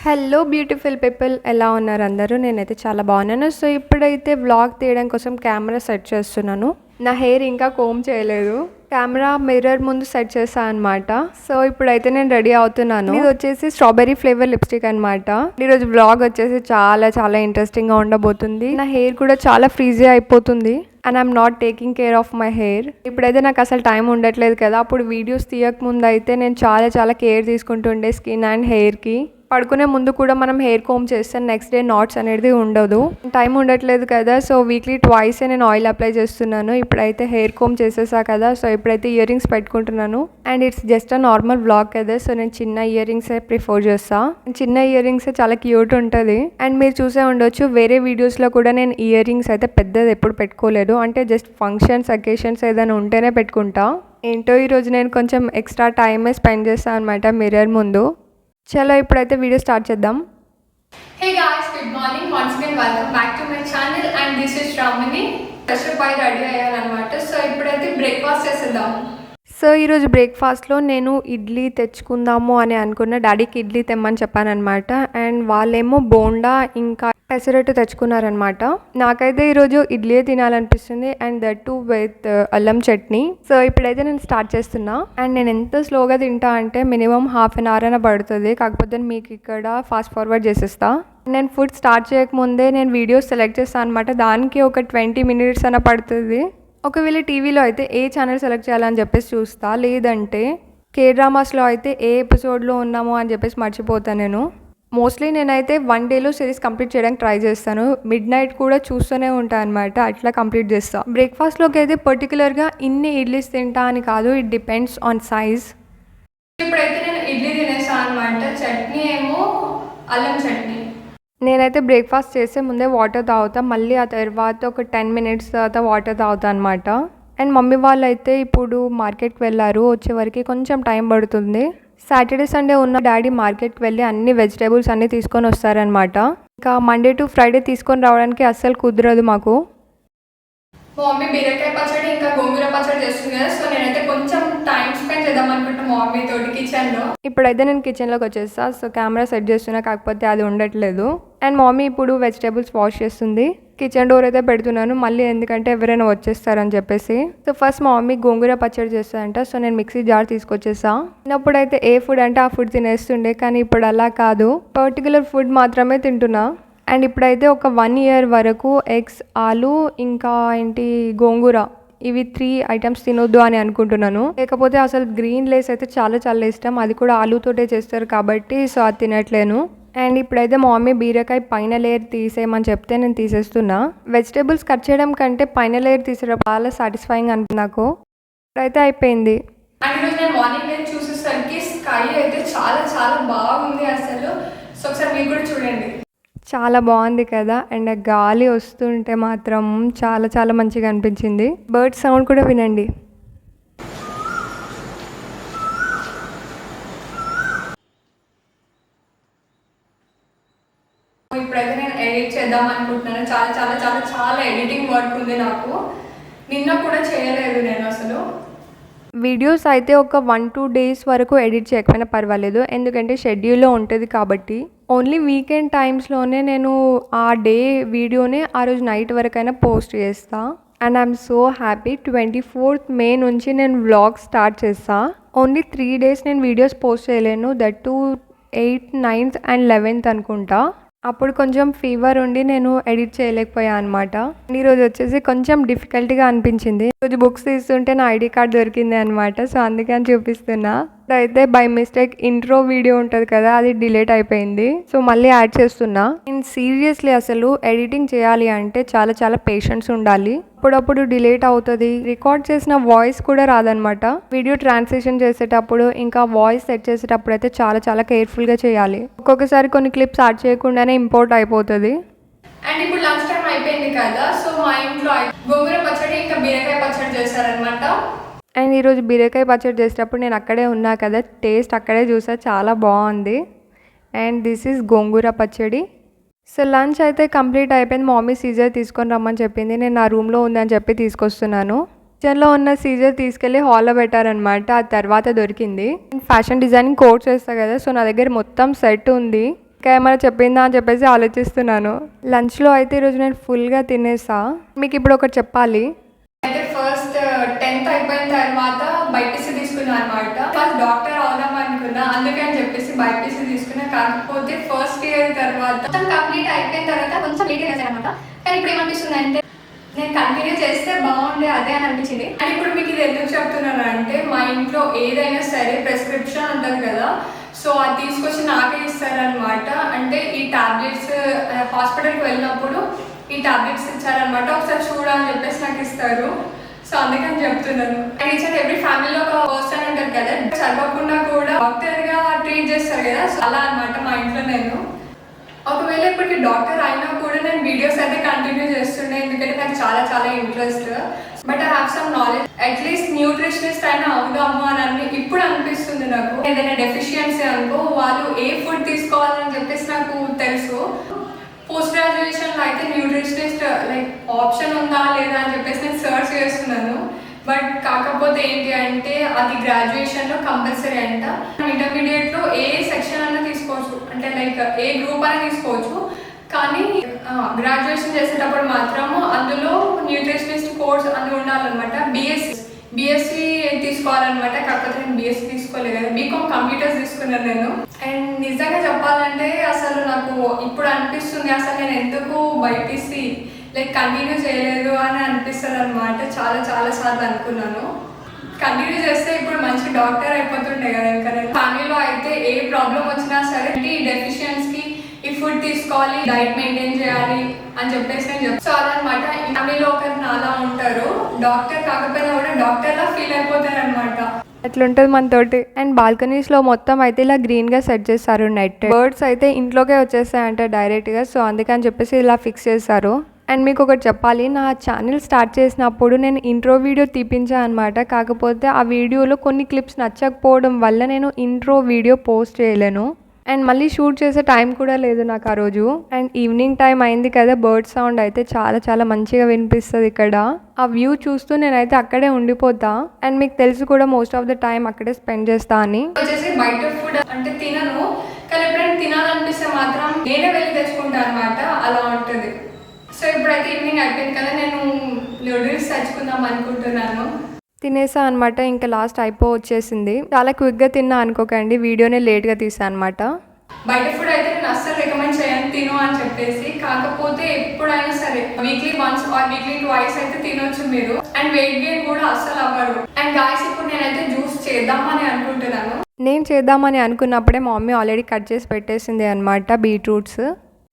Hello beautiful people, ఎలా ఉన్నారు అందరూ? నేనైతే చాలా బాగున్నాను. సో ఇప్పుడైతే వ్లాగ్ తీయడం కోసం కెమెరా సెట్ చేస్తున్నాను. నా హెయిర్ ఇంకా కోమ్ చేయలేదు, కెమెరా మిర్రర్ ముందు సెట్ చేశాను అనమాట. సో ఇప్పుడైతే నేను రెడీ అవుతున్నాను. ఇది వచ్చేసి స్ట్రాబెర్రీ ఫ్లేవర్ లిప్స్టిక్ అనమాట. ఈరోజు వ్లాగ్ వచ్చేసి చాలా చాలా ఇంట్రెస్టింగ్గా ఉండబోతుంది. నా హెయిర్ కూడా చాలా ఫ్రీజీ అయిపోతుంది and I'm not taking care of my hair. ఇప్పుడైతే నాకు అసలు టైం ఉండట్లేదు కదా. అప్పుడు వీడియోస్ తీయక ముందు అయితే నేను చాలా చాలా కేర్ తీసుకుంటుండే స్కిన్ అండ్ హెయిర్కి. పడుకునే ముందు కూడా మనం హెయిర్ కోమ్ చేస్తే నెక్స్ట్ డే నాట్స్ అనేది ఉండదు. టైం ఉండట్లేదు కదా, సో వీక్లీ ట్వైసే నేను ఆయిల్ అప్లై చేస్తున్నాను. ఇప్పుడైతే హెయిర్ కోమ్ చేసేసా కదా, సో ఇప్పుడైతే ఇయర్ రింగ్స్ పెట్టుకుంటున్నాను. And it's just a normal vlog కదా, సో నేను చిన్న ఇయర్ రింగ్సే ప్రిఫర్ చేస్తా. చిన్న ఇయర్ రింగ్సే చాలా క్యూట్ ఉంటుంది. అండ్ మీరు చూసే ఉండొచ్చు, వేరే వీడియోస్లో కూడా నేను ఇయర్ రింగ్స్ అయితే పెద్దది ఎప్పుడు పెట్టుకోలేదు. అంటే జస్ట్ ఫంక్షన్స్ అకేషన్స్ ఏదైనా ఉంటేనే పెట్టుకుంటా. ఏంటో ఈరోజు నేను కొంచెం ఎక్స్ట్రా టైమే స్పెండ్ చేస్తాను అనమాట మిర్రర్ ముందు. చలో ఇప్పుడైతే వీడియో స్టార్ట్ చేద్దాం. Hey guys, good morning. Once again welcome back to my channel and this is Ramani. Fresh up అయి రెడీ అయ్యానమాట. సో ఇప్పుడైతే బ్రేక్ఫాస్ట్ చేసేద్దాం. సో ఈరోజు బ్రేక్ఫాస్ట్లో నేను ఇడ్లీ తెచ్చుకుందాము అని అనుకున్న. డాడీకి ఇడ్లీ తెమ్మని చెప్పాను అనమాట. అండ్ వాళ్ళేమో బోండా ఇంకా పెసరట్టు తెచ్చుకున్నారనమాట. నాకైతే ఈరోజు ఇడ్లీ తినాలనిపిస్తుంది అండ్ దట్ టు విత్ అల్లం చట్నీ. సో ఇప్పుడైతే నేను స్టార్ట్ చేస్తున్నా. అండ్ నేను ఎంత స్లోగా తింటా అంటే మినిమం హాఫ్ అన్ అవర్ అయినా పడుతుంది. కాకపోతే మీకు ఇక్కడ ఫాస్ట్ ఫార్వర్డ్ చేసేస్తా. నేను ఫుడ్ స్టార్ట్ చేయకముందే నేను వీడియోస్ సెలెక్ట్ చేస్తాను అనమాట. దానికి ఒక 20 minutes అయినా పడుతుంది. ఒకవేళ టీవీలో అయితే ఏ ఛానల్ సెలెక్ట్ చేయాలని చెప్పేసి చూస్తా, లేదంటే కే డ్రామాస్లో అయితే ఏ ఎపిసోడ్లో ఉన్నామో అని చెప్పేసి మర్చిపోతాను నేను. మోస్ట్లీ నేనైతే 1 dayలో సిరీస్ కంప్లీట్ చేయడానికి ట్రై చేస్తాను. మిడ్ నైట్ కూడా చూస్తూనే ఉంటాను అనమాట, అట్లా కంప్లీట్ చేస్తా. బ్రేక్ఫాస్ట్లోకి అయితే పర్టికులర్గా ఇన్ని ఇడ్లీస్ తింటా అని కాదు, ఇట్ డిపెండ్స్ ఆన్ సైజ్. ఇప్పుడైతే నేను ఇడ్లీ తినేసాను అనమాట. చట్నీ ఏమో అల్లం చట్నీ. నేనైతే బ్రేక్ఫాస్ట్ చేసే ముందే వాటర్ తాగుతా, మళ్ళీ ఆ తర్వాత ఒక 10 minutes తర్వాత వాటర్ తాగుతా అనమాట. అండ్ మమ్మీ వాళ్ళు అయితే ఇప్పుడు మార్కెట్కి వెళ్ళారు, వచ్చే వరకు కొంచెం టైం పడుతుంది. సాటర్డే సండే ఉన్న డాడీ మార్కెట్కి వెళ్ళి అన్ని వెజిటేబుల్స్ అన్నీ తీసుకొని వస్తారనమాట. ఇంకా మండే టు ఫ్రైడే తీసుకొని రావడానికి అస్సలు కుదరదు మాకు. మా మమ్మీ బీరకాయ పచ్చడి ఇంకా గోంగూర పచ్చడి చేస్తుంది కదా, సో నేనైతే కొంచెం టైం స్పెండ్ చేద్దాం అనుకుంటా మా మమ్మీ తోటి కిచెన్లో. ఇప్పుడైతే నేను కిచెన్లోకి వచ్చేస్తా. సో కెమెరా సెట్ చేస్తున్నా, కాకపోతే అది ఉండట్లేదు. అండ్ మమ్మీ ఇప్పుడు వెజిటేబుల్స్ వాష్ చేస్తుంది. కిచెన్ డోర్ అయితే పెడుతున్నాను మళ్ళీ, ఎందుకంటే ఎవరైనా వచ్చేస్తారని చెప్పేసి. సో ఫస్ట్ మా మమ్మీ గోంగూర పచ్చడి చేస్తారంట. సో నేను మిక్సీ జార్ తీసుకొచ్చేసా. చిన్నప్పుడైతే ఏ ఫుడ్ అంటే ఆ ఫుడ్ తినేస్తుండే, కానీ ఇప్పుడు అలా కాదు, పర్టికులర్ ఫుడ్ మాత్రమే తింటున్నా. అండ్ ఇప్పుడైతే ఒక 1 year వరకు ఎగ్స్, ఆలు ఇంకా గోంగూర, ఇవి 3 items తినొద్దు అని అనుకుంటున్నాను. లేకపోతే అసలు గ్రీన్ లేస్ అయితే చాలా చాలా ఇష్టం, అది కూడా ఆలుతోటే చేస్తారు కాబట్టి సో అది తినట్లేను. అండ్ ఇప్పుడైతే మా మమ్మీ బీరకాయ పైన లేయర్ తీసేయమని చెప్తే నేను తీసేస్తున్నా. వెజిటేబుల్స్ కట్ చేయడం కంటే పైన లేయర్ తీసేయడం చాలా సాటిస్ఫైయింగ్ అనిపి నాకు. ఇప్పుడైతే అయిపోయింది. అండ్ ఈరోజు నేను మార్నింగ్ నేను చూసేసరికి స్కై అయితే చాలా చాలా బాగుంది అసలు. సో ఒకసారి మీరు కూడా చూడండి, చాలా బాగుంది కదా. అండ్ గాలి వస్తుంటే మాత్రం చాలా చాలా మంచిగా అనిపించింది. బర్డ్ సౌండ్ కూడా వినండి. ఇప్పుడైతే నేను ఎడిట్ చేద్దాం అనుకుంటున్నాను. చాలా చాలా చాలా చాలా ఎడిటింగ్ వర్క్ ఉంది నాకు. నిన్న కూడా చేయలేదు నేను అసలు. వీడియోస్ అయితే ఒక 1-2 days వరకు ఎడిట్ చేయకపోయినా పర్వాలేదు, ఎందుకంటే షెడ్యూల్లో ఉంటుంది కాబట్టి. ఓన్లీ వీకెండ్ టైమ్స్లోనే నేను ఆ డే వీడియోని ఆ రోజు నైట్ వరకైనా పోస్ట్ చేస్తా. And I'm so happy, 24th May నుంచి నేను వ్లాగ్ స్టార్ట్ చేస్తా. ఓన్లీ 3 days నేను వీడియోస్ పోస్ట్ చేయలేను, that to 8th, 9th and 11th అనుకుంటా. అప్పుడు కొంచెం ఫీవర్ ఉండి నేను ఎడిట్ చేయలేకపోయా అనమాట. ఈరోజు వచ్చేసి కొంచెం డిఫికల్ట్గా అనిపించింది. ఈరోజు బుక్స్ తీస్తుంటే నా ఐడి కార్డ్ దొరికింది అనమాట, సో అందుకని చూపిస్తున్నా. అయితే బై మిస్టేక్ ఇంట్రో వీడియో ఉంటుంది కదా, అది డిలీట్ అయిపోయింది. సో మళ్ళీ యాడ్ చేస్తున్నా. నేను సీరియస్లీ అసలు ఎడిటింగ్ చేయాలి అంటే చాలా చాలా పేషెన్స్ ఉండాలి. అప్పుడప్పుడు డిలీట్ అవుతుంది, రికార్డ్ చేసిన వాయిస్ కూడా రాదనమాట. వీడియో ట్రాన్స్లేషన్ చేసేటప్పుడు ఇంకా వాయిస్ సెట్ చేసేటప్పుడు అయితే చాలా చాలా కేర్ఫుల్గా చేయాలి. ఒక్కొక్కసారి కొన్ని క్లిప్స్ యాడ్ చేయకుండానే ఇంపోర్ట్ అయిపోతుంది. అండ్ ఇప్పుడు లంచ్ టైం అయిపోయింది కదా, సో మా ఇంట్లో గోంగూర పచ్చడి ఇంకా బీరకాయ పచ్చడి చేశారనమాట. అండ్ ఈరోజు బీరకాయ పచ్చడి చేసేటప్పుడు నేను అక్కడే ఉన్నా కదా, టేస్ట్ అక్కడే చూసా, చాలా బాగుంది. అండ్ దిస్ ఈజ్ గోంగూర పచ్చడి. సో లంచ్ అయితే కంప్లీట్ అయిపోయింది. మా మమ్మీ సీజర్ తీసుకొని రమ్మని చెప్పింది, నేను నా రూమ్లో ఉందని చెప్పి తీసుకొస్తున్నాను. కిచెన్లో ఉన్న సీజర్ తీసుకెళ్ళి హాల్లో పెట్టారనమాట, ఆ తర్వాత దొరికింది. ఫ్యాషన్ డిజైనింగ్ కోర్స్ చేస్తా కదా, సో నా దగ్గర మొత్తం సెట్ ఉంది. ఇంకా ఏమైనా చెప్పిందా అని చెప్పేసి ఆలోచిస్తున్నాను. లంచ్లో అయితే ఈరోజు నేను ఫుల్గా తినేసా. మీకు ఇప్పుడు ఒకటి చెప్పాలి. అయితే ఫస్ట్ 10th అయిపోయిన తర్వాత బైపీసీ తీసుకున్నా అనమాట. ఫస్ట్ డాక్టర్ అవుదాం అనుకున్నా, అందుకని చెప్పేసి బైపీసీ తీసుకున్నా. కాకపోతే ఫస్ట్ ఇయర్ తర్వాత మొత్తం కంప్లీట్ అయిపోయిన తర్వాత కొంచెం లేట్ చేశాను అనమాట. కానీ ఇప్పుడు ఏమనిపిస్తుంది అంటే నేను కంటిన్యూ చేస్తే బాగుండే అదే అని అనిపించింది. అండ్ ఇప్పుడు మీకు ఇది ఎందుకు చెప్తున్నాను అంటే మా ఇంట్లో ఏదైనా సరే ప్రిస్క్రిప్షన్ ఉంటుంది కదా, సో అది తీసుకొచ్చి నాకే ఇస్తారనమాట. అంటే ఈ టాబ్లెట్స్ హాస్పిటల్కి వెళ్ళినప్పుడు ఈ టాబ్లెట్స్ ఇచ్చారనమాట, ఒకసారి చూడాలని చెప్పేసి నాకు ఇస్తారు. సో అందుకని చెప్తున్నాను. అండ్ ఈచ్ అండ్ ఎవ్రీ ఫ్యామిలీలో ఒక పర్సన్ ఉంటారు కదా, చదవకుండా కూడా డాక్టర్గా ట్రీట్ చేస్తారు కదా, సో అలా అనమాట మా ఇంట్లో. నేను ఒకవేళ ఇప్పటికి డాక్టర్ అయినా కూడా నేను వీడియోస్ అయితే కంటిన్యూ చేస్తుండే, ఎందుకంటే నాకు చాలా చాలా interest. But I have some knowledge, at least nutritionist అయినా అవుదాము అని ఇప్పుడు అనిపిస్తుంది నాకు. ఏదైనా డెఫిషియన్సీ అనుకో, వాళ్ళు ఏ ఫుడ్ తీసుకోవాలని చెప్పేసి నాకు తెలుసు. పోస్ట్ గ్రాడ్యుయేషన్లో అయితే న్యూట్రిషనిస్ట్ లైక్ ఆప్షన్ ఉందా లేదా అని చెప్పేసి నేను సర్చ్ చేస్తున్నాను. బట్ కాకపోతే ఏంటి అంటే అది గ్రాడ్యుయేషన్లో కంపల్సరీ అంట. ఇంటర్మీడియట్లో ఏ సెక్షన్ అయినా తీసుకోవచ్చు, అంటే లైక్ ఏ గ్రూప్ అయినా తీసుకోవచ్చు. కానీ గ్రాడ్యుయేషన్ చేసేటప్పుడు మాత్రము అందులో న్యూట్రిషనిస్ట్ కోర్స్ అని ఉండాలన్నమాట. బీఎస్సీ తీసుకోవాలన్నమాట. కాకపోతే నేను బీఎస్సీ తీసుకోలేదు కదా, బీకామ్ కంప్యూటర్స్ తీసుకున్నాను నేను. అండ్ నిజంగా చెప్పాలంటే అసలు నాకు ఇప్పుడు అనిపిస్తుంది అసలు నేను ఎందుకు బైపీసీ లైక్ కంటిన్యూ చేయలేదు అని అనిపిస్తుంది అనమాట. చాలా చాలా సార్లు అనుకున్నాను. కంటిన్యూ చేస్తే ఇప్పుడు మంచి డాక్టర్ అయిపోతుండే కదా. ఇంకా నేను ఫ్యామిలీలో అయితే ఏ ప్రాబ్లం వచ్చినా సరే ఈ డెఫిషియన్స్కి ఈ ఫుడ్ తీసుకోవాలి, డైట్ మెయింటైన్ చేయాలి అని చెప్పేసి నేను చెప్తాను. సో అదనమాట. ఫ్యామిలీలో ఒకరు నాలా ఉంటారు, డాక్టర్ కాకపోయినా కూడా డాక్టర్లా ఫీల్ అయిపోతారు అనమాట. అట్లుంటుంది మనతోటి. అండ్ బాల్కనీస్లో మొత్తం అయితే ఇలా గ్రీన్గా సెట్ చేస్తారు నెట్. బర్డ్స్ అయితే ఇంట్లోకే వచ్చేస్తాయంట డైరెక్ట్గా, సో అందుకని చెప్పేసి ఇలా ఫిక్స్ చేస్తారు. అండ్ మీకు ఒకటి చెప్పాలి, నా ఛానల్ స్టార్ట్ చేసినప్పుడు నేను ఇంట్రో వీడియో తీపించాను అనమాట. కాకపోతే ఆ వీడియోలో కొన్ని క్లిప్స్ నచ్చకపోవడం వల్ల నేను ఇంట్రో వీడియో పోస్ట్ చేయలేను. అండ్ మళ్ళీ షూట్ చేసే టైం కూడా లేదు నాకు ఆ రోజు. అండ్ ఈవినింగ్ టైం అయింది కదా, బర్డ్ సౌండ్ అయితే చాలా చాలా మంచిగా వినిపిస్తుంది ఇక్కడ. ఆ వ్యూ చూస్తూ నేనైతే అక్కడే ఉండిపోతా. అండ్ మీకు తెలుసు కూడా మోస్ట్ ఆఫ్ ద టైం అక్కడే స్పెండ్ చేస్తా అని. వచ్చేసి బయట ఫుడ్ అంటే తినను, కానీ ఎప్పుడైనా తినాలనిపిస్తే మాత్రం నేనే వెళ్ళి తెచ్చుకుంటాను అనమాట. అలా ఉంటుంది. సో ఇప్పుడైతే ఈవినింగ్ అయిపోయింది కదా, నేను నూడిల్స్ తెచ్చుకుందాం అనుకుంటున్నాను. తినేసా అనమాట. ఇంకా లాస్ట్ వచ్చేసింది. చాలా క్విక్గా తిన్నా అనుకోకండి, వీడియోనే లేట్గా తీసా అనమాట. బయట ఫుడ్ అయితే నేను అస్సలు రికమెండ్ చేయను తిను అని చెప్పేసి. కాకపోతే ఎప్పుడైనా సరే weekly once or weekly twice అయితే తినొచ్చు మీరు. అండ్ వెయిట్ గెయిన్ కూడా అస్సలు అవ్వరు. అండ్ గాయ్స్ ఇప్పుడు నేనైతే జ్యూస్ చేద్దామని అనుకుంటున్నాను. నేను చేద్దామని అనుకున్నప్పుడే మా మమ్మీ ఆల్రెడీ కట్ చేసి పెట్టేసింది అనమాట బీట్రూట్స్.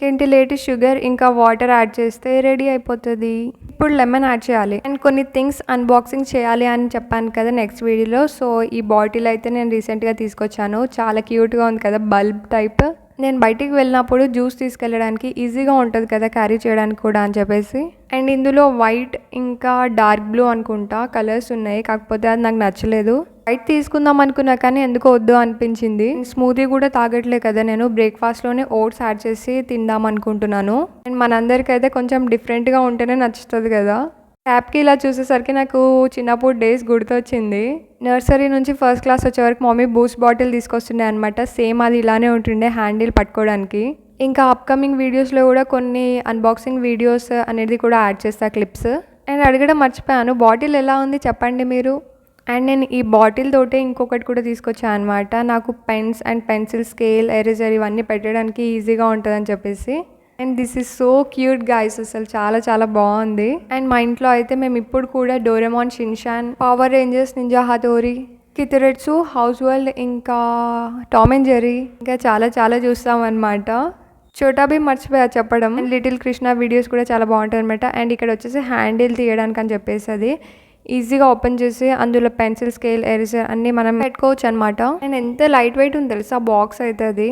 ఇంకేంటి లేట్ షుగర్ ఇంకా వాటర్ యాడ్ చేస్తే రెడీ అయిపోతుంది. ఇప్పుడు లెమన్ యాడ్ చేయాలి. అండ్ కొన్ని థింగ్స్ అన్బాక్సింగ్ చేయాలి అని చెప్పాను కదా నెక్స్ట్ వీడియోలో. సో ఈ బాటిల్ అయితే నేను రీసెంట్గా తీసుకొచ్చాను. చాలా క్యూట్గా ఉంది కదా, బల్బ్ టైప్. నేను బయటికి వెళ్ళినప్పుడు జ్యూస్ తీసుకెళ్ళడానికి ఈజీగా ఉంటుంది కదా క్యారీ చేయడానికి కూడా అని చెప్పేసి. అండ్ ఇందులో వైట్ ఇంకా డార్క్ బ్లూ అనుకుంటా కలర్స్ ఉన్నాయి, కాకపోతే అది నాకు నచ్చలేదు. వైట్ తీసుకుందాం అనుకున్నా కానీ ఎందుకో వద్దు అనిపించింది. స్మూతీ కూడా తాగట్లే కదా నేను, బ్రేక్ఫాస్ట్లోనే ఓట్స్ యాడ్ చేసి తిందాం అనుకుంటున్నాను. అండ్ మనందరికీ అయితే కొంచెం డిఫరెంట్గా ఉంటేనే నచ్చుతుంది కదా. ట్యాప్కి ఇలా చూసేసరికి నాకు చిన్నప్పుడు డేస్ గుర్తొచ్చింది. నర్సరీ నుంచి ఫస్ట్ క్లాస్ వచ్చే వరకు మమ్మీ బూస్ట్ బాటిల్ తీసుకొస్తుండే అనమాట. సేమ్ అది ఇలానే ఉంటుండే హ్యాండిల్ పట్టుకోవడానికి. ఇంకా అప్కమింగ్ వీడియోస్లో కూడా కొన్ని అన్బాక్సింగ్ వీడియోస్ అనేది కూడా యాడ్ చేస్తా క్లిప్స్. అండ్ అడగడం మర్చిపోయాను, బాటిల్ ఎలా ఉంది చెప్పండి మీరు. అండ్ నేను ఈ బాటిల్ తోటే ఇంకొకటి కూడా తీసుకొచ్చాను అనమాట. నాకు pens and pencil, scale, eraser ఇవన్నీ పెట్టడానికి ఈజీగా ఉంటుందని చెప్పేసి. And this is so cute guys, అసలు చాలా చాలా బాగుంది. అండ్ మా ఇంట్లో అయితే మేము ఇప్పుడు కూడా Doraemon, Shinchan, Power Rangers, Ninja Hattori, Kiteretsu, Oswald, ఇంకా టామ్ అండ్ జెర్రీ, ఇంకా చాలా చాలా చూస్తాం అనమాట. చోటా భీమ్ మర్చిపోయా చెప్పడం. అండ్ లిటిల్ కృష్ణ వీడియోస్ కూడా చాలా బాగుంటాయి అనమాట. అండ్ ఇక్కడ వచ్చేసి హ్యాండిల్ తీయడానికి అని చెప్పేసి అది ఈజీగా ఓపెన్ చేసి అందులో పెన్సిల్, స్కేల్, ఎరేజర్ అన్నీ మనం పెట్టుకోవచ్చు అనమాట. అండ్ ఎంత లైట్ వెయిట్ ఉంది తెలుసా బాక్స్ అయితే, అది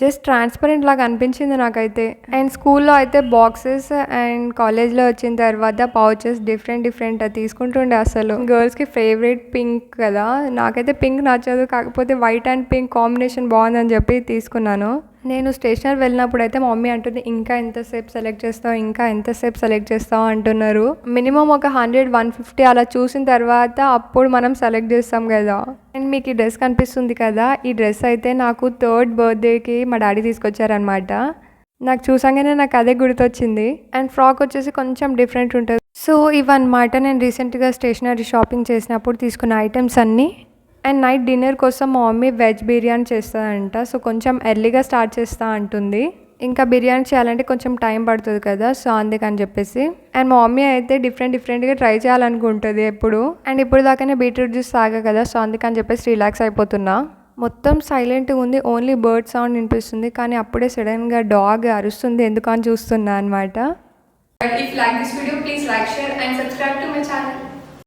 జస్ట్ ట్రాన్స్పరెంట్ లాగా అనిపించింది నాకైతే. అండ్ స్కూల్లో అయితే బాక్సెస్ అండ్ కాలేజ్లో వచ్చిన తర్వాత పౌచెస్ డిఫరెంట్ తీసుకుంటుండే. అసలు గర్ల్స్కి ఫేవరెట్ పింక్ కదా, నాకైతే పింక్ నచ్చదు, కాకపోతే వైట్ అండ్ పింక్ కాంబినేషన్ బాగుందని చెప్పి తీసుకున్నాను. నేను స్టేషనరీ వెళ్ళినప్పుడు అయితే మా మమ్మీ అంటుంది ఇంకా ఎంతసేపు సెలెక్ట్ చేస్తావు అంటున్నారు. మినిమం ఒక 100-150 అలా చూసిన తర్వాత అప్పుడు మనం సెలెక్ట్ చేస్తాం కదా. అండ్ మీకు ఈ డ్రెస్ కనిపిస్తుంది కదా, ఈ డ్రెస్ అయితే నాకు 3rd బర్త్డేకి మా డాడీ తీసుకొచ్చారనమాట. నాకు చూసాగానే నాకు అదే గుర్తొచ్చింది. అండ్ ఫ్రాక్ వచ్చేసి కొంచెం డిఫరెంట్ ఉంటుంది. సో ఇవన్నమాట నేను రీసెంట్గా స్టేషనరీ షాపింగ్ చేసినప్పుడు తీసుకున్న ఐటమ్స్ అన్నీ. అండ్ నైట్ డిన్నర్ కోసం మా మమ్మీ వెజ్ బిర్యానీ చేస్తుందంట. సో కొంచెం ఎర్లీగా స్టార్ట్ చేస్తా అంటుంది. ఇంకా బిర్యానీ చేయాలంటే కొంచెం టైం పడుతుంది కదా, సో అందుకని చెప్పేసి. అండ్ మా మమ్మీ అయితే డిఫరెంట్గా ట్రై చేయాలనుకుంటుంది ఎప్పుడు. అండ్ ఇప్పుడు దాకానే బీట్రూట్ జ్యూస్ తాగా కదా, సో అందుకని చెప్పేసి రిలాక్స్ అయిపోతున్నా. మొత్తం సైలెంట్గా ఉంది, ఓన్లీ బర్డ్ సౌండ్ వినిపిస్తుంది. కానీ అప్పుడే సడన్గా డాగ్ అరుస్తుంది, ఎందుకు అని చూస్తున్నా అనమాట. If you like this video, please like, share and subscribe to my channel.